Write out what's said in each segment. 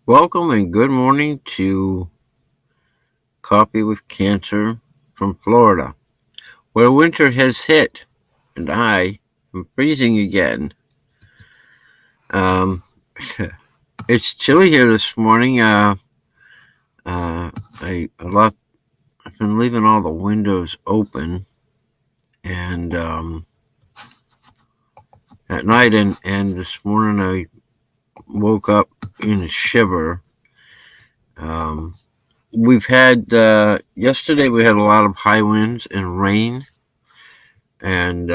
Welcome and good morning to Coffee with Cancer from Florida, where winter has hit and I am freezing again. Um, it's chilly here this morning. Uh, I a lot. I've been leaving all the windows open, and at night and this morning I woke up in a shiver. Um, we've had yesterday we had a lot of high winds and rain, and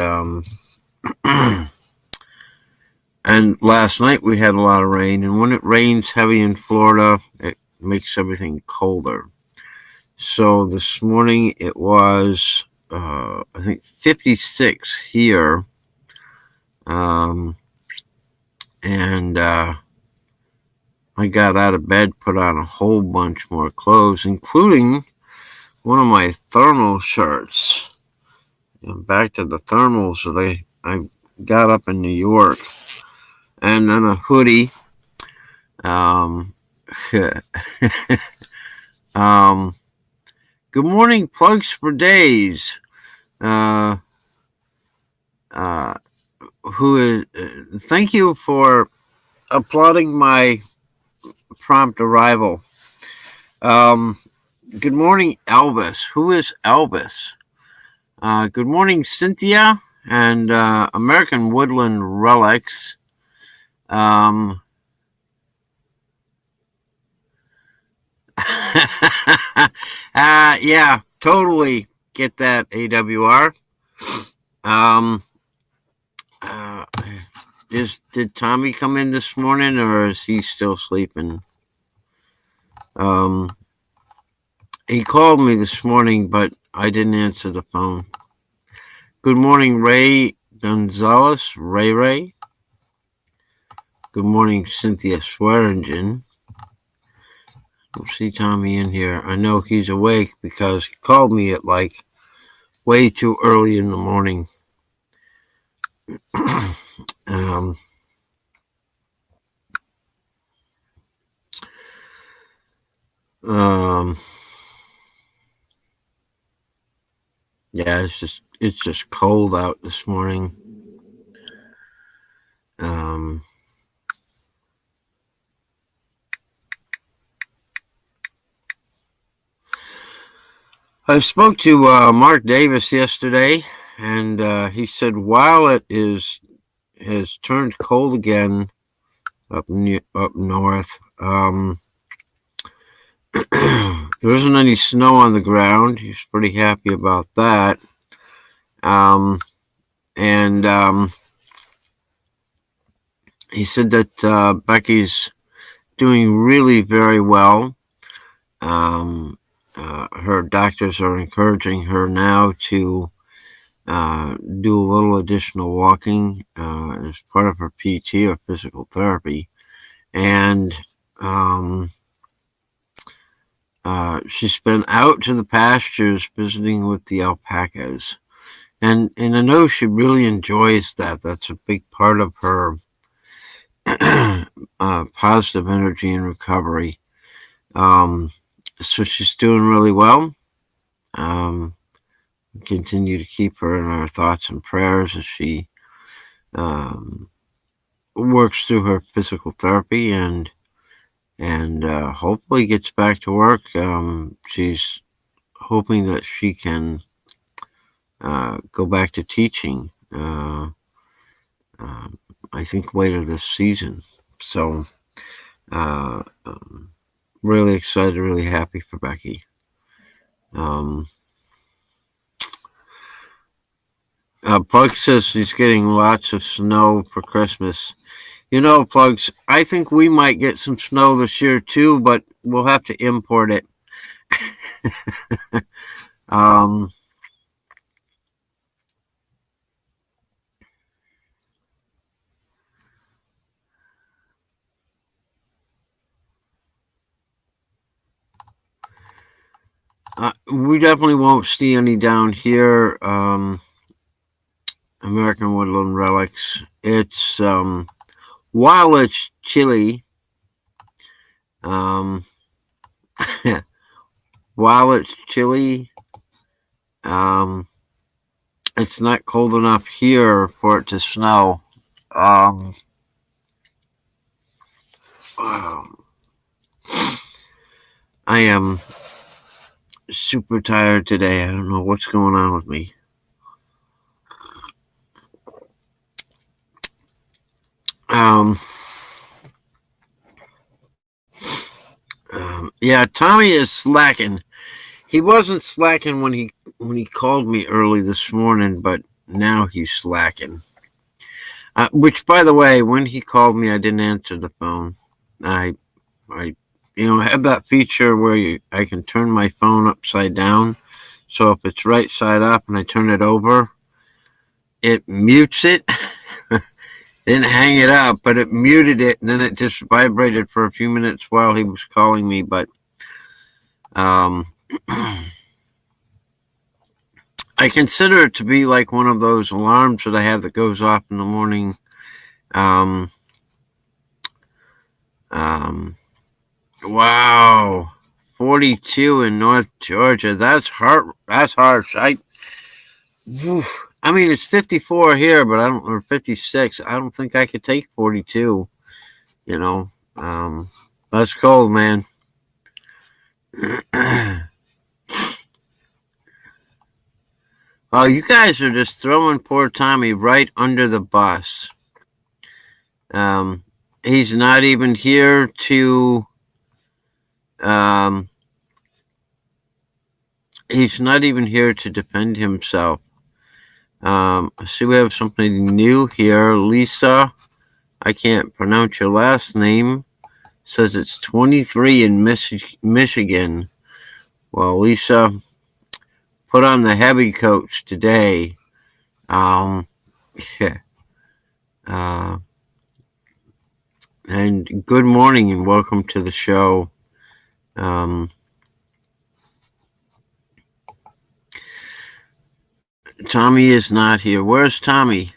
and last night we had a lot of rain. And when it rains heavy in Florida, it makes everything colder. So this morning it was I think 56 here, um, and I got out of bed, put on a whole bunch more clothes, including one of my thermal shirts. And back to the thermals that I got up in New York, and then a hoodie. Um, um, Good morning, plugs for days. Uh, uh, who is? Thank you for applauding my prompt arrival. Um, Good morning, Elvis. Who is Elvis? Good morning, Cynthia and American Woodland Relics. Um, yeah, totally get that, AWR. Um, uh, did Tommy come in this morning, or is he still sleeping? Um, he called me this morning, but I didn't answer the phone. Good morning, Ray Gonzalez. Ray. Good morning, Cynthia Swearingen. Don't see Tommy in here. I know he's awake because he called me at like way too early in the morning. um, um, yeah, it's just cold out this morning. Um, I spoke to Mark Davis yesterday, and he said while it has turned cold again up north, there isn't any snow on the ground. He's pretty happy about that. And he said that Becky's doing really very well. Her doctors are encouraging her now to do a little additional walking as part of her PT or physical therapy. And she's been out to the pastures visiting with the alpacas. And I know she really enjoys that. That's a big part of her positive energy and recovery. So she's doing really well. Um, Continue to keep her in our thoughts and prayers as she um, works through her physical therapy and hopefully gets back to work. She's hoping that she can go back to teaching. I think later this season. So uh, um, really excited, really happy for Becky. Um, Plug says she's getting lots of snow for Christmas. You know, Plugs, I think we might get some snow this year too, but we'll have to import it. um, we definitely won't see any down here. American Woodland Relics. It's while it's chilly, Um, while it's chilly, um, it's not cold enough here for it to snow. Um, I am super tired today. I don't know what's going on with me. Um, yeah, Tommy is slacking. He wasn't slacking when he called me early this morning, but now he's slacking. Which, by the way, when he called me, I didn't answer the phone. I have that feature where I can turn my phone upside down. So if it's right side up and I turn it over, it mutes it. Didn't hang it up, but it muted it, and then it just vibrated for a few minutes while he was calling me. But I consider it to be like one of those alarms that I have that goes off in the morning. Wow, 42 in North Georgia. That's hard. That's harsh. I mean, it's 54 here, but or 56. I don't think I could take 42. You know, that's cold, man. Oh, you guys are just throwing poor Tommy right under the bus. He's not even here to. He's not even here to defend himself. I see we have something new here. Lisa, I can't pronounce your last name, says it's 23 in Michigan. Well, Lisa, put on the heavy coats today. Yeah. And good morning and welcome to the show. Tommy is not here. Where's Tommy?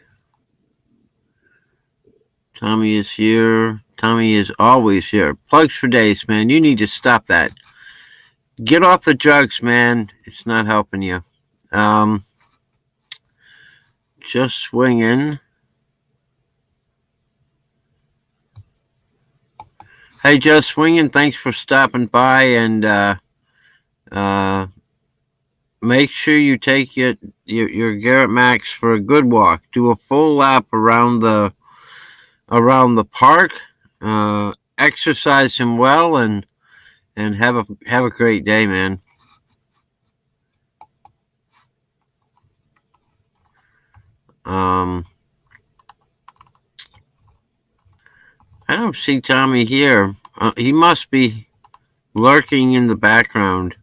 Tommy is here. Tommy is always here. Plugs for days, man. You need to stop that. Get off the drugs, man. It's not helping you. Just swinging. Hey, just swinging. Thanks for stopping by, and make sure you take your Garrett Max for a good walk. Do a full lap around the park. Exercise him well, and have a great day, man. I don't see Tommy here. He must be lurking in the background,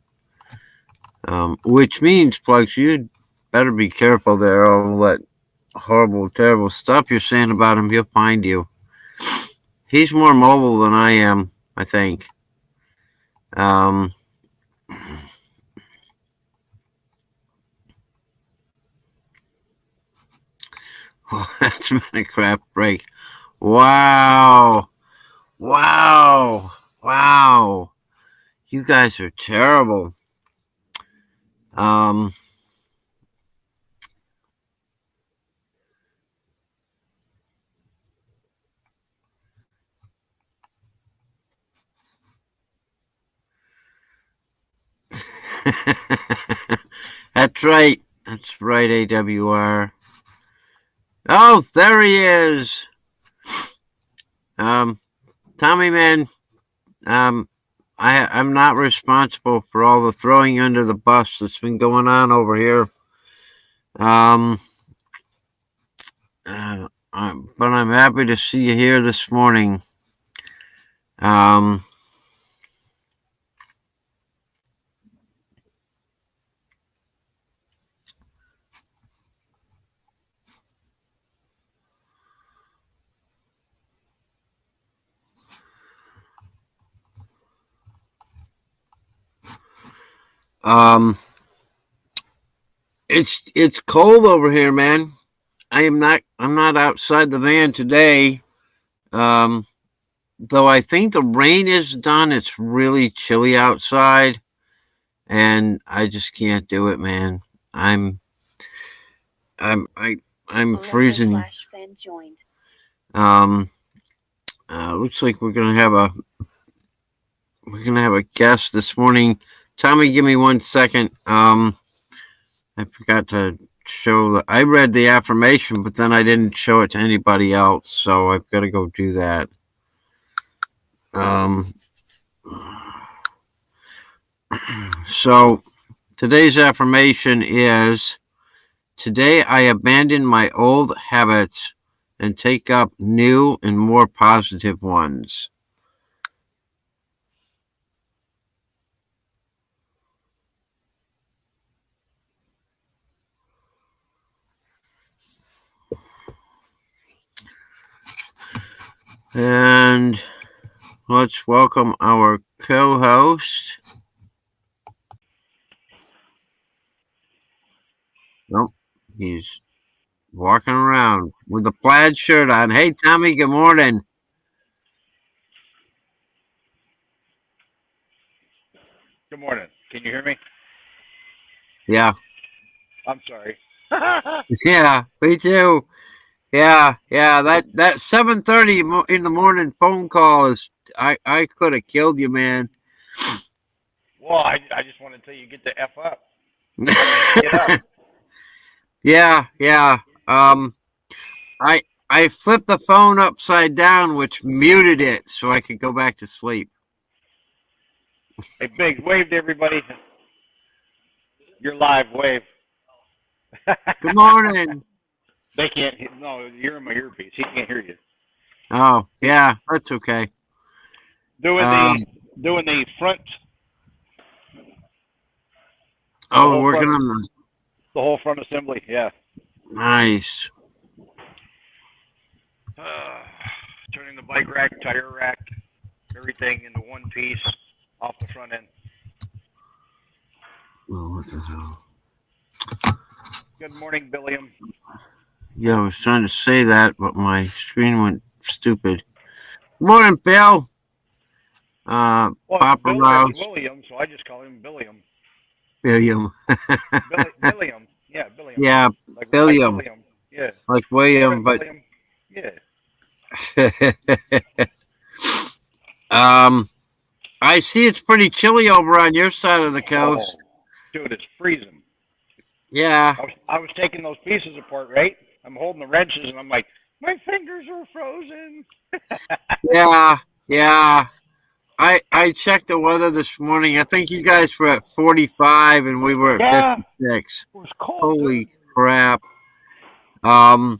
which means, Plugs, you'd better be careful there. All that horrible, terrible stuff you're saying about him, he'll find you. He's more mobile than I am, I think. That's been a crap break. Wow. Wow. Wow. You guys are terrible. That's right. That's right, AWR. Oh, there he is. Tommy, man, I'm not responsible for all the throwing under the bus that's been going on over here. But I'm happy to see you here this morning. It's cold over here, man. I'm not outside the van today. though I think the rain is done, it's really chilly outside, and I just can't do it, man. I'm I'm I I'm freezing. Um, looks like we're gonna have a guest this morning. Tommy, give me 1 second. I forgot to show I read the affirmation, but then I didn't show it to anybody else, so I've got to go do that. So today's affirmation is: today I abandon my old habits and take up new and more positive ones. And let's welcome our co-host. Nope, he's walking around with a plaid shirt on. Hey, Tommy, good morning. Good morning. Can you hear me? Yeah. I'm sorry. Yeah, me too. Yeah. That 7:30 in the morning phone call is I could have killed you, man. Well, I just want to tell you get the F up. Get up. Yeah. I flipped the phone upside down, which muted it, so I could go back to sleep. Hey, Biggs, wave to everybody. You're live. Wave. Good morning. They can't. No, you're in my earpiece. He can't hear you. Oh, yeah, that's okay. Doing the front. Oh, working on the whole front assembly. Yeah. Nice. Turning the bike rack, tire rack, everything into one piece off the front end. Oh, what the hell? Good morning, Billiam. Yeah, I was trying to say that, but my screen went stupid. Good morning, Bill. Well, Papa Rouse. William, so I just call him Billiam. Billiam. Billiam. Yeah, Billiam. Yeah, like Billiam. Like William. Yeah. Like William, but Billiam. Yeah. I see it's pretty chilly over on your side of the coast. Oh, dude, it's freezing. Yeah. I was taking those pieces apart, right? I'm holding the wrenches, and I'm like, my fingers are frozen. Yeah. I checked the weather this morning. I think you guys were at 45 and we were at 56. It was cold. Holy crap. I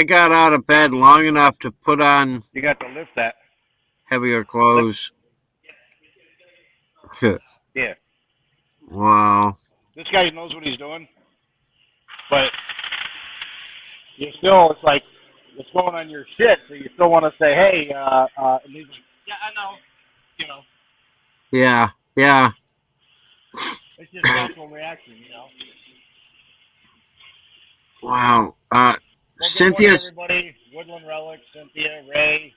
got out of bed long enough to put on. You got to lift that. Heavier clothes. Yeah. Wow. This guy knows what he's doing, but you still, it's like, it's going on your shit, so you still want to say, hey, and he's like, yeah, I know, you know. Yeah. It's just natural reaction, you know. Wow. Well, Cynthia's. Everybody, Woodland Relic, Cynthia, Ray,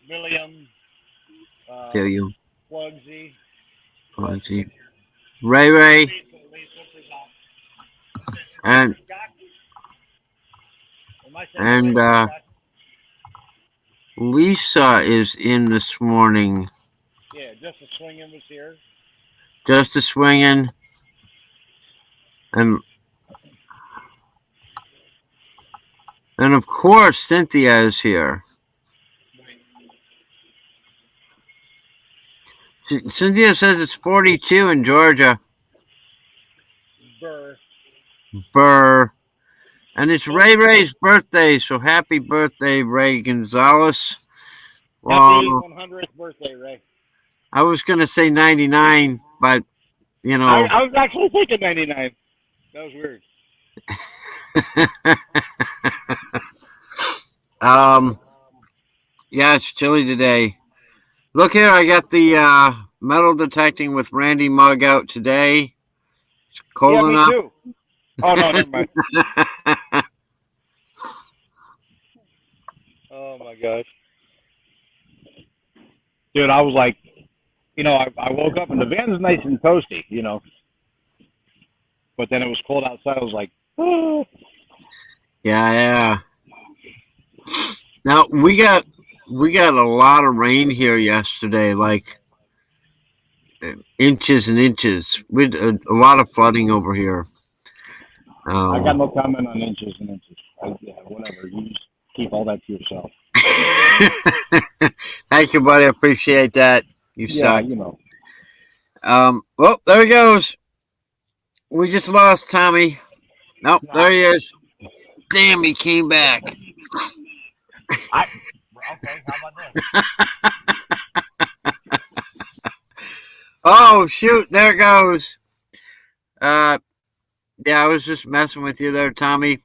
William, Plugsy, Ray, and Lisa is in this morning. Yeah, Just a Swingin' was here. Just a Swingin'. And of course, Cynthia is here. Cynthia says it's 42 in Georgia. Burr. And it's Ray's birthday, so happy birthday, Ray Gonzalez. Happy 100th birthday, Ray. I was going to say 99, but, you know. I was actually thinking 99. That was weird. Yeah, it's chilly today. Look here, I got the metal detecting with Randy mug out today. It's cold enough. Me too. Oh, no, never mind. Oh, my gosh. dude, I was like, I woke up and the van is nice and toasty, but then it was cold outside. I was like, oh. Yeah. Now we got a lot of rain here yesterday, like inches and inches. We had a lot of flooding over here. I got no comment on inches and inches. Whatever. You just keep all that to yourself. Thank you, buddy. I appreciate that. You suck. Well, there he goes. We just lost Tommy. Nope, there he is. Damn, he came back. Okay, how about this? Oh, shoot, there it goes. Yeah, I was just messing with you there, Tommy.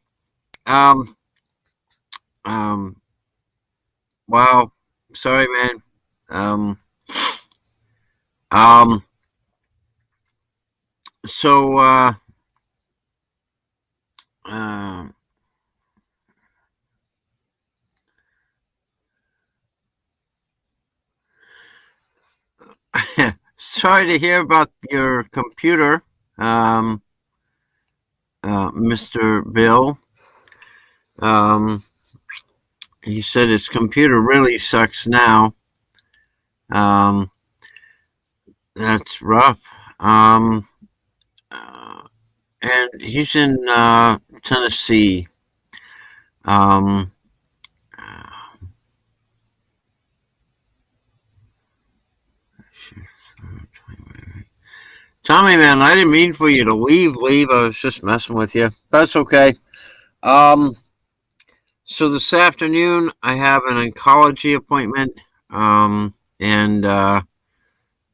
Wow. Sorry, man. So, sorry to hear about your computer, Mr. Bill. He said his computer really sucks now. That's rough. And he's in Tennessee. Tommy, man, I didn't mean for you to leave. I was just messing with you. That's okay. So this afternoon I have an oncology appointment. And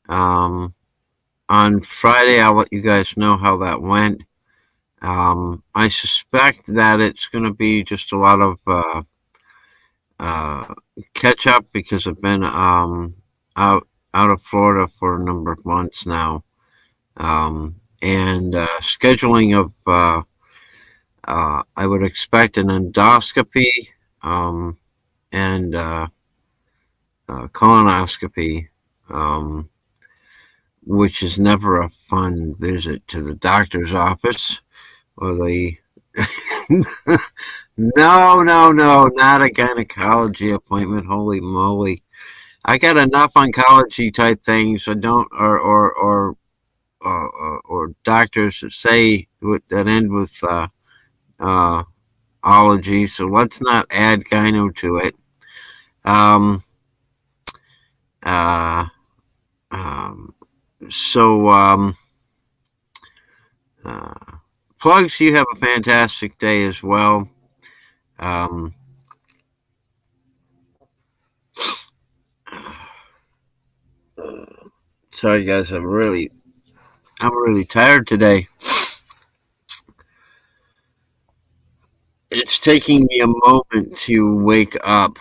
on Friday I'll let you guys know how that went. I suspect that it's going to be just a lot of catch up because I've been out of Florida for a number of months now. And scheduling of I would expect an endoscopy and colonoscopy, which is never a fun visit to the doctor's office or the no, not a gynecology appointment. Holy moly. I got enough oncology type things. I don't, or doctors that say that end with ology. So let's not add gyno to it. Plugs, you have a fantastic day as well. Sorry, guys. I'm really tired today. It's taking me a moment to wake up.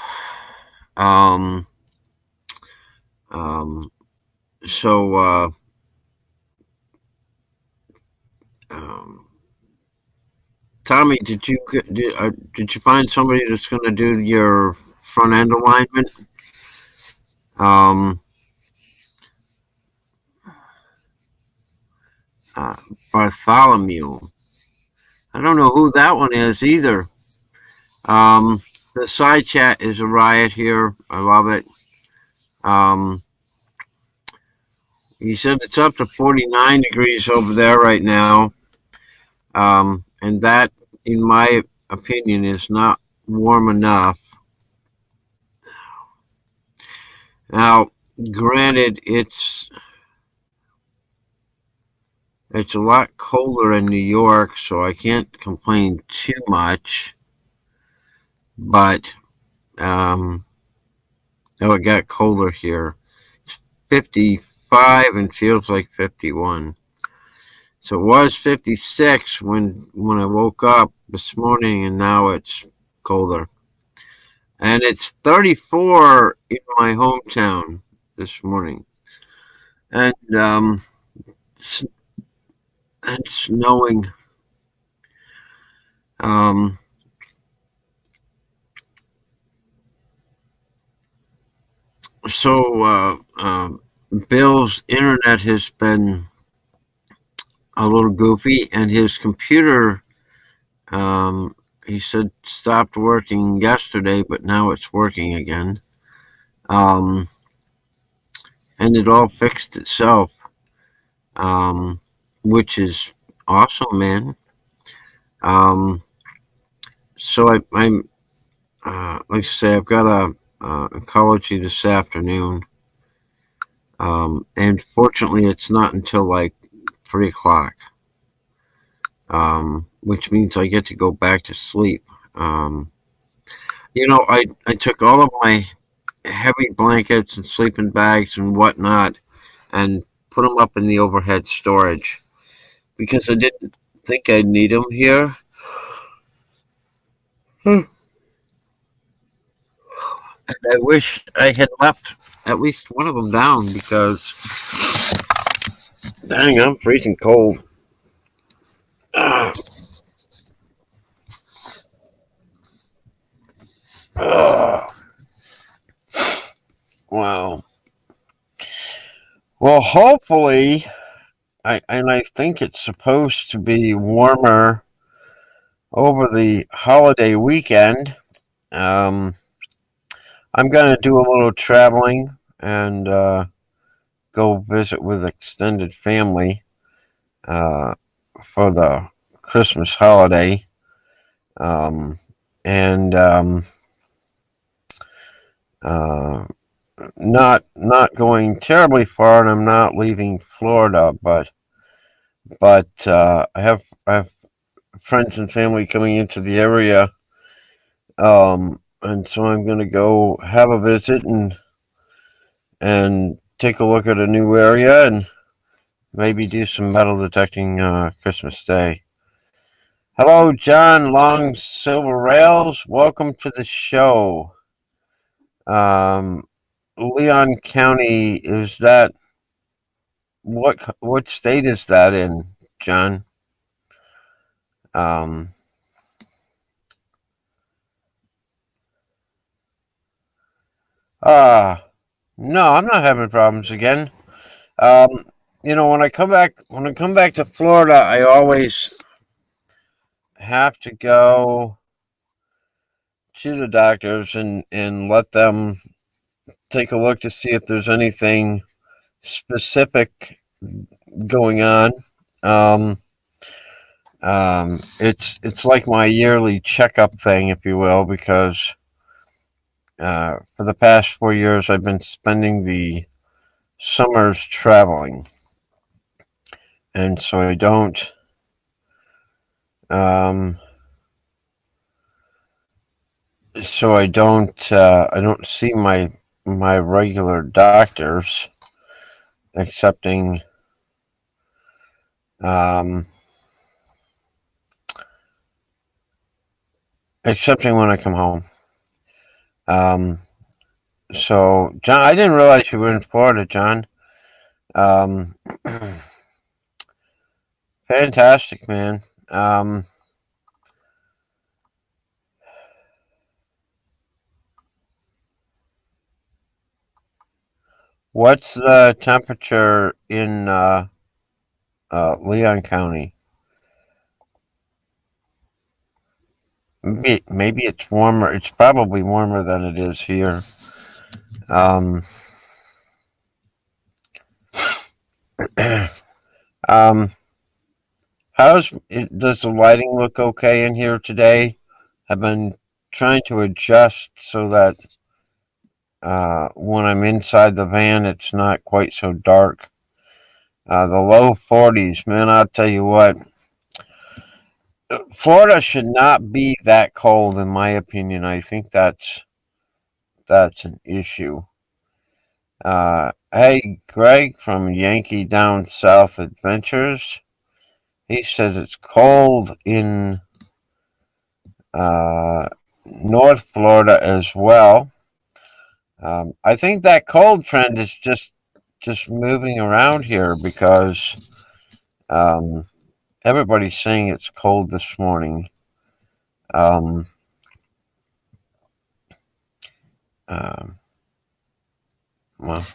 Tommy, did you find somebody that's going to do your front end alignment? Bartholomew. I don't know who that one is either. The side chat is a riot here. I love it. He said it's up to 49 degrees over there right now. And that, in my opinion, is not warm enough. Now, granted, it's a lot colder in New York, so I can't complain too much. But, it got colder here. It's 55 and feels like 51. So it was 56 when I woke up this morning, and now it's colder. And it's 34 in my hometown this morning. And it's snowing. So Bill's internet has been a little goofy, and his computer, he said, stopped working yesterday, but now it's working again. And it all fixed itself, which is awesome, man. Um, so I'm like I say, I've got a ecology this afternoon, and fortunately, it's not until like 3 o'clock, which means I get to go back to sleep. I took all of my heavy blankets and sleeping bags and whatnot and put them up in the overhead storage because I didn't think I'd need them here. And I wish I had left at least one of them down because, dang, I'm freezing cold. Ah, ah, wow. Well, hopefully, I think it's supposed to be warmer over the holiday weekend. Um, I'm going to do a little traveling and go visit with extended family uh, for the Christmas holiday. Um, and uh, not going terribly far, and I'm not leaving Florida, but I have friends and family coming into the area, and so I'm going to go have a visit and take a look at a new area and maybe do some metal detecting Christmas Day. Hello, John Long Silver Rails. Welcome to the show. Leon County, is that what state is that in, John? Um, no, I'm not having problems again. Um, when I come back to Florida, I always have to go to the doctors and let them take a look to see if there's anything specific going on. Um, it's like my yearly checkup thing, if you will, because for the past 4 years I've been spending the summers traveling, and so um, I don't see my regular doctors, excepting um, excepting when I come home. Um, so, John, I didn't realize you were in Florida, John. Um, fantastic, man. Um, what's the temperature in Leon County? Maybe it's warmer. It's probably warmer than it is here. Um, um, does the lighting look okay in here today? I've been trying to adjust so that when I'm inside the van, it's not quite so dark. The low 40s, man, I'll tell you what. Florida should not be that cold, in my opinion. I think that's an issue. Hey, Greg from Yankee Down South Adventures. He says it's cold in uh, North Florida as well. I think that cold trend is just moving around here because um, everybody's saying it's cold this morning. Um, uh, well,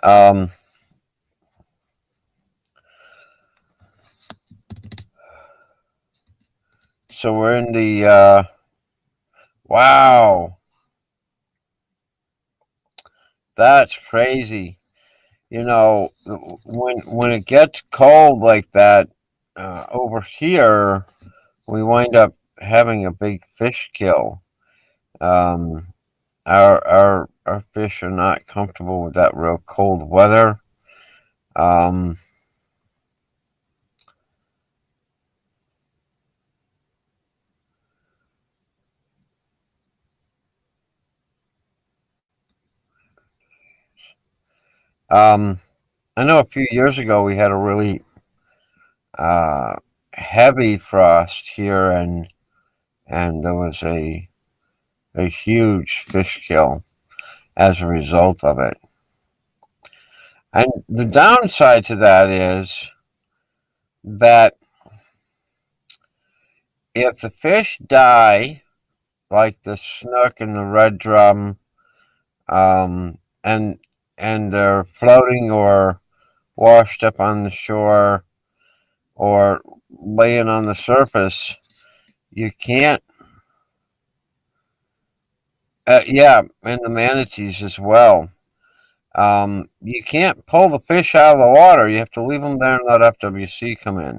Um, so we're in the wow, that's crazy. You know, when it gets cold like that over here, we wind up having a big fish kill. Um, our fish are not comfortable with that real cold weather. Um, um, I know a few years ago we had a really uh, heavy frost here, and there was a huge fish kill as a result of it. And the downside to that is that if the fish die, like the snook and the red drum, um, and and they're floating or washed up on the shore or laying on the surface, you can't. Yeah, and the manatees as well. You can't pull the fish out of the water. You have to leave them there and let FWC come in.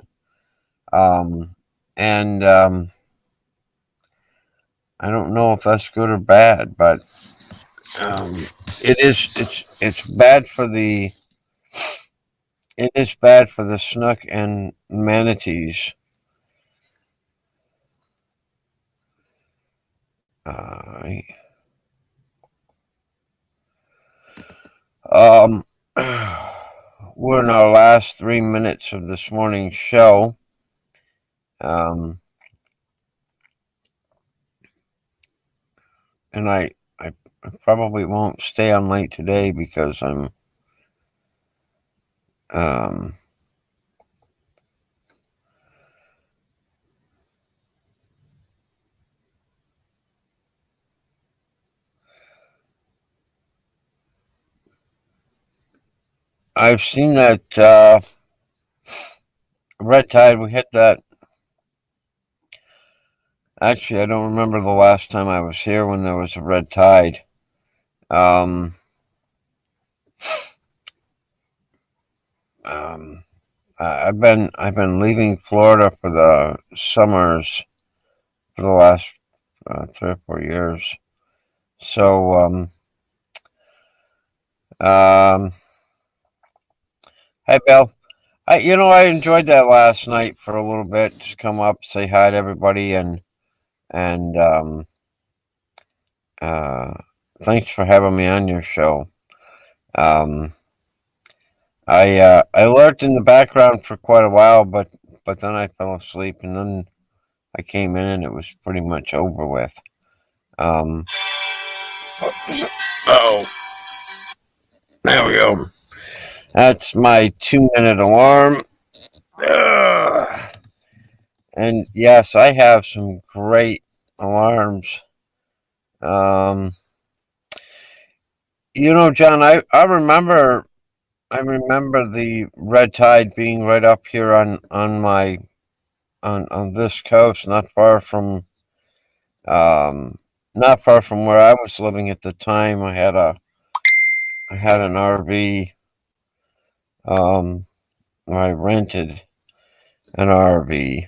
Um, and I don't know if that's good or bad, but um, it is. It's bad for the. It is bad for the snook and manatees. Uh, um, we're in our last 3 minutes of this morning's show. Um, and I probably won't stay on late today because um, I've seen that red tide. We hit that. Actually, I don't remember the last time I was here when there was a red tide. Um, um, I've been leaving Florida for the summers for the last 3 or 4 years. So hey Bill, I enjoyed that last night for a little bit. Just come up, say hi to everybody, and uh, thanks for having me on your show. Um, I lurked in the background for quite a while, but then I fell asleep, and then I came in, and it was pretty much over with. Um, oh, there we go. That's my 2 minute alarm. Ugh. And yes, I have some great alarms. Um, John, I remember the red tide being right up here on this coast, um, not far from where I was living at the time. I had an RV. Um, where I rented an RV,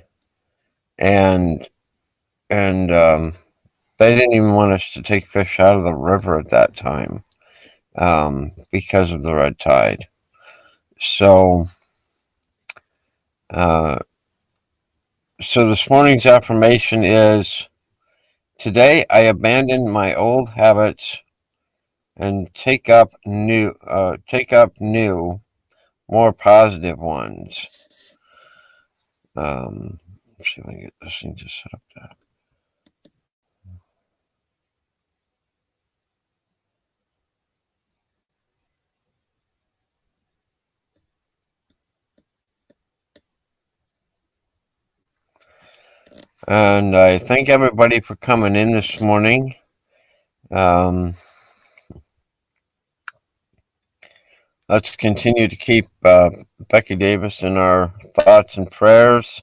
and and they didn't even want us to take fish out of the river at that time because of the red tide. So, uh, so this morning's affirmation is: today I abandon my old habits and take up new, more positive ones. Let's see if I can get this thing to set up there. And I thank everybody for coming in this morning. Um, let's continue to keep Becky Davis in our thoughts and prayers.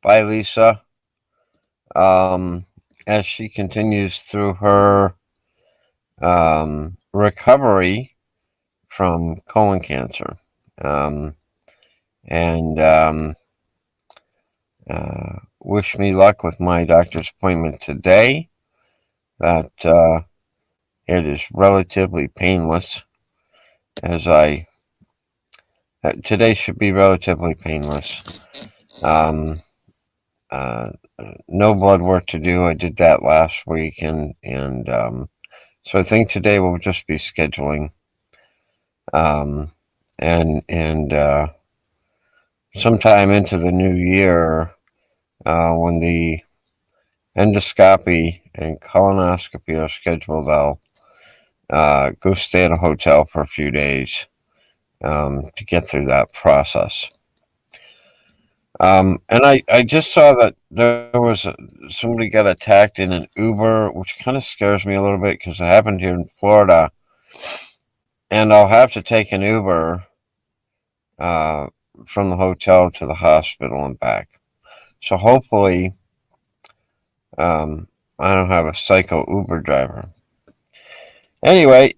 Bye, Lisa. As she continues through her recovery from colon cancer. Wish me luck with my doctor's appointment today. That it is relatively painless. Today should be relatively painless. No blood work to do. I did that last week, and so I think today will just be scheduling. And sometime into the new year, when the endoscopy and colonoscopy are scheduled, I'll go stay at a hotel for a few days to get through that process. And I just saw that there was somebody got attacked in an Uber, which kind of scares me a little bit because it happened here in Florida. And I'll have to take an Uber from the hotel to the hospital and back. So hopefully I don't have a psycho Uber driver. Anyway,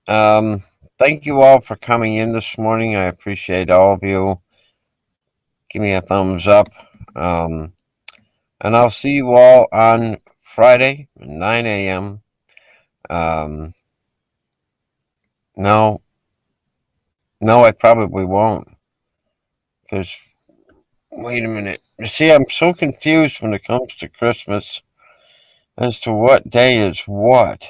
thank you all for coming in this morning. I appreciate all of you. Give me a thumbs up. And I'll see you all on Friday at 9 a.m. No, I probably won't. Because, wait a minute. You see, I'm so confused when it comes to Christmas as to what day is what.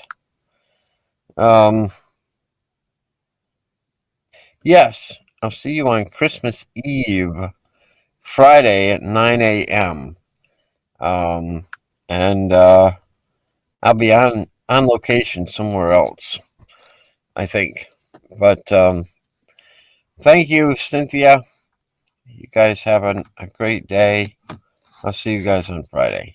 Yes, I'll see you on Christmas Eve, Friday at 9 a.m. And I'll be on location somewhere else, I think. But thank you, Cynthia. You guys have a great day. I'll see you guys on Friday.